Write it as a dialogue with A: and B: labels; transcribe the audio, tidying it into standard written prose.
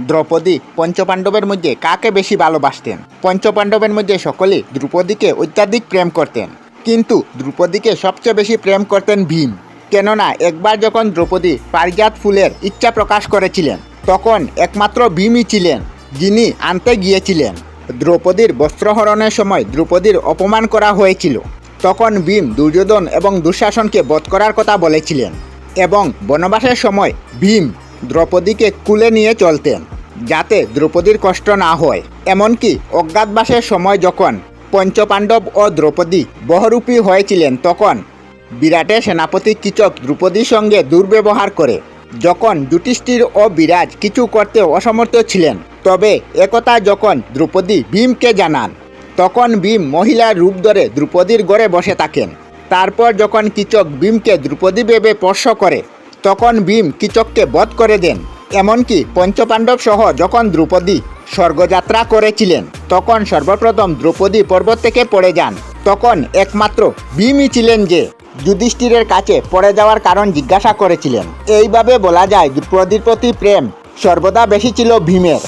A: দ্রৌপদী পঞ্চপাণ্ডবের মধ্যে কাকে বেশি ভালোবাসতেন? পঞ্চপাণ্ডবের মধ্যে সকলেই দ্রৌপদীকে অত্যাধিক প্রেম করতেন, কিন্তু দ্রৌপদীকে সবচেয়ে বেশি প্রেম করতেন ভীম। কেননা একবার যখন দ্রৌপদী পারিজাত ফুলের ইচ্ছা প্রকাশ করেছিলেন, তখন একমাত্র ভীমই ছিলেন যিনি আনতে গিয়েছিলেন। দ্রৌপদীর বস্ত্রহরণের সময় দ্রৌপদীর অপমান করা হয়েছিল, তখন ভীম দুর্যোধন এবং দুঃশাসনকে বধ করার কথা বলেছিলেন, এবং বনবাসের সময় ভীম দ্রৌপদীকে কুলে নিয়ে চলতেন যাতে দ্রৌপদীর কষ্ট না হয়। এমনকি অজ্ঞাতবাসের সময় যখন পঞ্চপাণ্ডব ও দ্রৌপদী বহুরূপী হয়েছিলেন, তখন বিরাটের সেনাপতি কীচক দ্রৌপদীর সঙ্গে দুর্ব্যবহার করে। যখন যুধিষ্ঠির ও বিরাজ কিছু করতে অসমর্থ ছিলেন, তবে একথা যখন দ্রৌপদী ভীমকে জানান, তখন ভীম মহিলার রূপ ধরে দ্রৌপদীর ঘরে বসে থাকেন। তারপর যখন কীচক ভীমকে দ্রৌপদী ভেবে স্পর্শ করে, তখন ভীম কীচককে বধ করে দেন। এমনকি পঞ্চপাণ্ডব সহ যখন দ্রৌপদী স্বর্গযাত্রা করেছিলেন, তখন সর্বপ্রথম দ্রৌপদী পর্বত থেকে পড়ে যান। তখন একমাত্র ভীমই ছিলেন যে যুধিষ্ঠিরের কাছে পড়ে যাওয়ার কারণ জিজ্ঞাসা করেছিলেন। এইভাবে বলা যায় দ্রৌপদীর প্রতি প্রেম সর্বদা বেশি ছিল ভীমের।